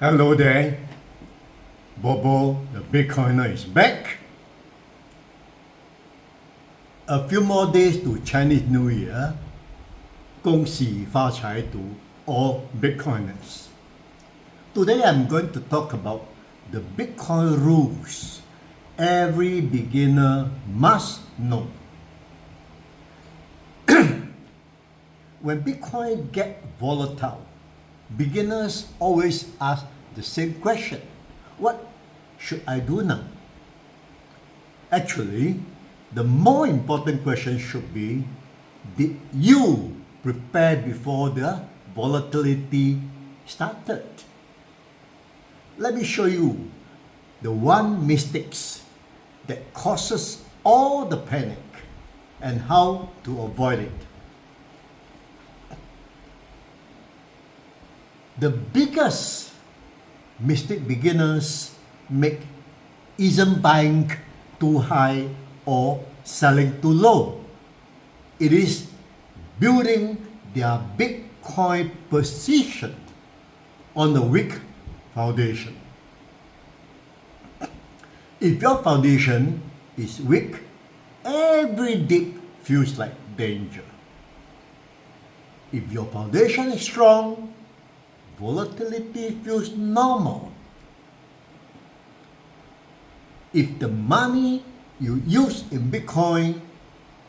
Hello there, BoBo, the Bitcoiner is back. A few more days to Chinese New Year. 恭喜发财 to all Bitcoiners. Today I'm going to talk about the Bitcoin rules every beginner must know. When Bitcoin get volatile, beginners always ask the same question. What should I do now? Actually, the more important question should be, did you prepare before the volatility started? Let me show you the one mistakes that causes all the panic and how to avoid it. The biggest mistake beginners make isn't buying too high or selling too low. It is building their Bitcoin position on a weak foundation. If your foundation is weak, every dip feels like danger. If your foundation is strong, volatility feels normal. If the money you use in Bitcoin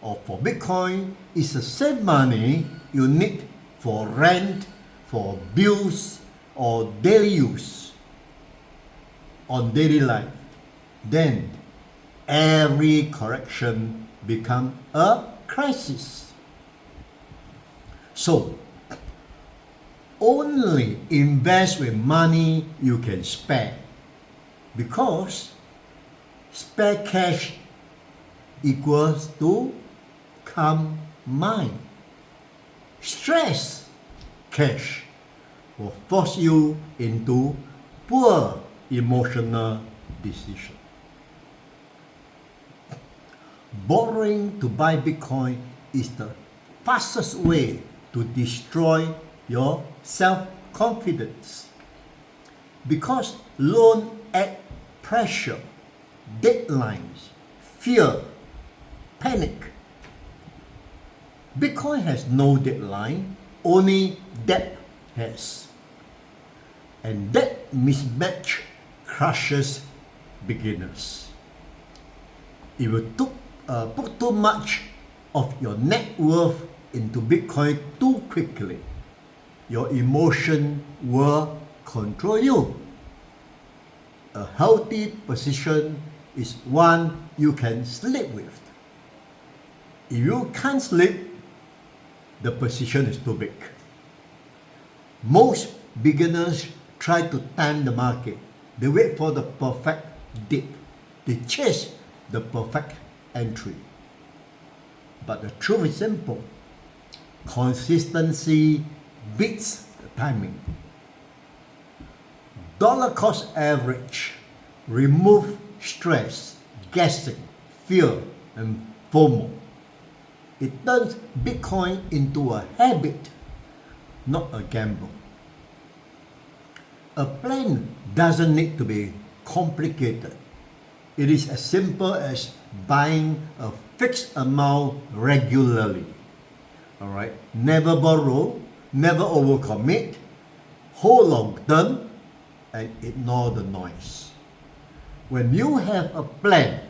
or for Bitcoin is the same money you need for rent, for bills, or daily use on daily life, then every correction becomes a crisis. So, only invest with money you can spare, because spare cash equals to calm mind. Stress cash will force you into poor emotional decision. Borrowing to buy Bitcoin is the fastest way to destroy your self-confidence, because loan add pressure, deadlines, fear, panic. Bitcoin has no deadline, only debt has. And that mismatch crushes beginners. If you put too much of your net worth into Bitcoin too quickly, your emotion will control you. A healthy position is one you can sleep with. If you can't sleep, the position is too big. Most beginners try to time the market. They wait for the perfect dip. They chase the perfect entry. But the truth is simple. Consistency beats the timing. Dollar cost average remove stress, guessing, fear, and FOMO. It turns Bitcoin into a habit, not a gamble. A plan doesn't need to be complicated. It is as simple as buying a fixed amount regularly. Alright, never borrow, never overcommit, hold long term, and ignore the noise. When you have a plan,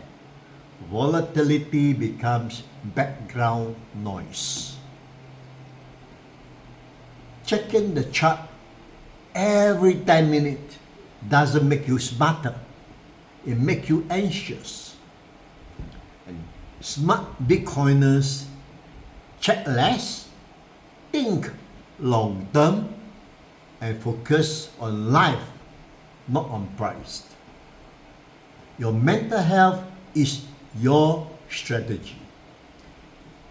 volatility becomes background noise. Checking the chart every 10 minutes doesn't make you smarter. It makes you anxious. And smart Bitcoiners check less, think long term, and focus on life, not on price. Your mental health is your strategy.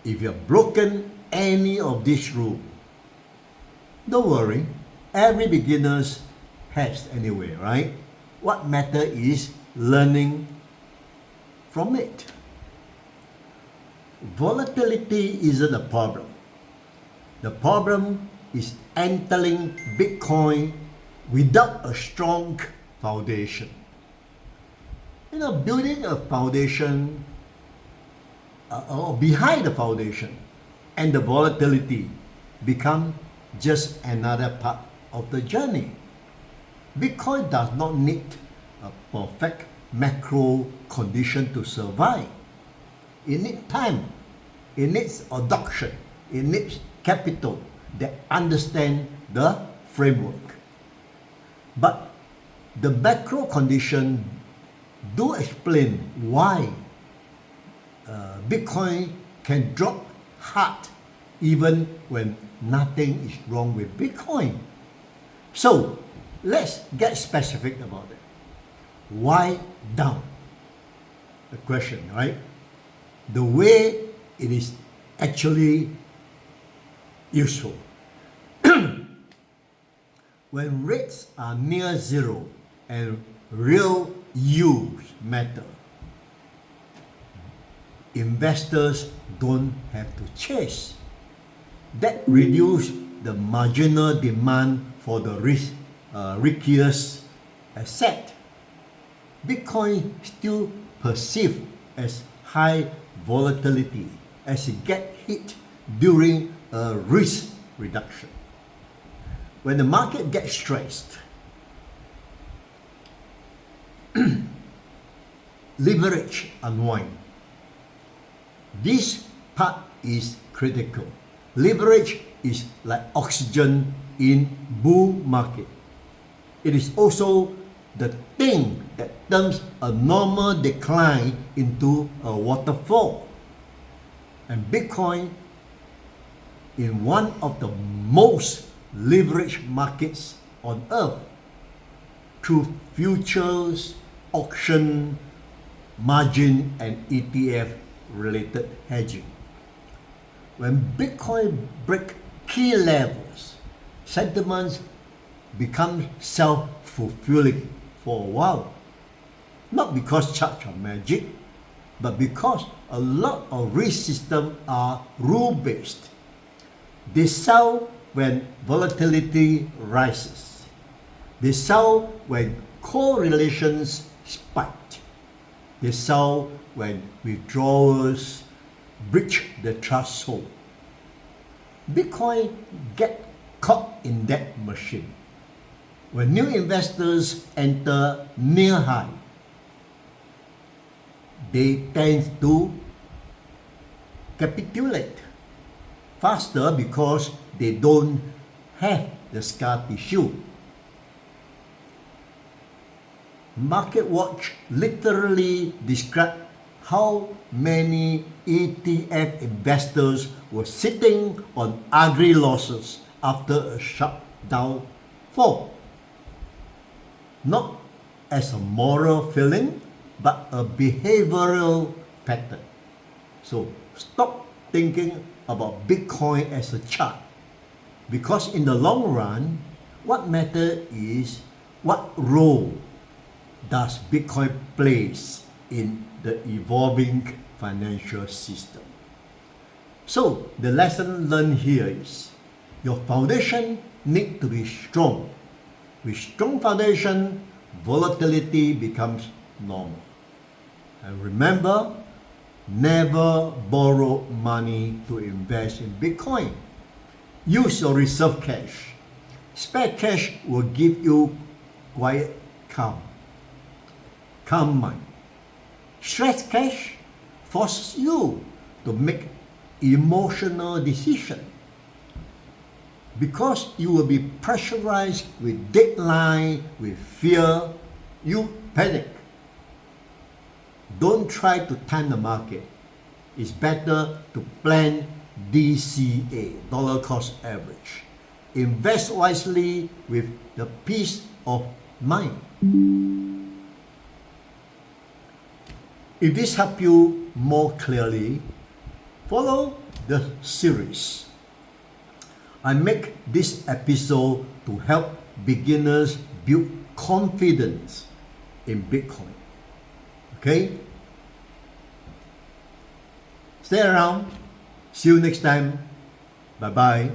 If you have broken any of these rules, don't worry, every beginner has anyway, right? What matters is learning from it. Volatility isn't a problem. The problem is entering Bitcoin without a strong foundation. Building a foundation or behind the foundation and the volatility become just another part of the journey. Bitcoin does not need a perfect macro condition to survive. It needs time, it needs adoption, it needs capital that understand the framework. But the macro condition do explain why Bitcoin can drop hard even when nothing is wrong with Bitcoin. So let's get specific about it. Why down? The question, right? The way it is actually useful. When rates are near zero and real yields matter, investors don't have to chase. That reduces the marginal demand for the riskiest asset. Bitcoin still perceived as high volatility as it gets hit during a risk reduction. When the market gets stressed, leverage unwind. This part is critical. Leverage is like oxygen in bull market. It is also the thing that turns a normal decline into a waterfall. And Bitcoin, in one of the most leveraged markets on earth, through futures, auction, margin, and ETF related hedging. When Bitcoin break key levels, sentiments become self-fulfilling for a while. Not because charts are magic, but because a lot of risk systems are rule-based. They sell when volatility rises. They sell when correlations spike. They sell when withdrawals breach the threshold. Bitcoin get caught in that machine. When new investors enter near high, they tend to capitulate faster because they don't have the scar tissue. MarketWatch literally described how many ETF investors were sitting on ugly losses after a sharp downfall. Not as a moral feeling, but a behavioral pattern. So stop thinking about Bitcoin as a chart, because in the long run, what matters is what role does Bitcoin plays in the evolving financial system. So the lesson learned here is your foundation needs to be strong. With strong foundation, volatility becomes normal. And remember, never borrow money to invest in Bitcoin. Use your reserve cash. Spare cash will give you quiet, calm mind. Stress cash forces you to make emotional decisions. Because you will be pressurized with deadline, with fear, you panic. Don't try to time the market. It's better to plan DCA, dollar cost average. Invest wisely with the peace of mind. If this helps you more clearly, follow the series. I make this episode to help beginners build confidence in Bitcoin. Okay? Stay around. See you next time. Bye-bye.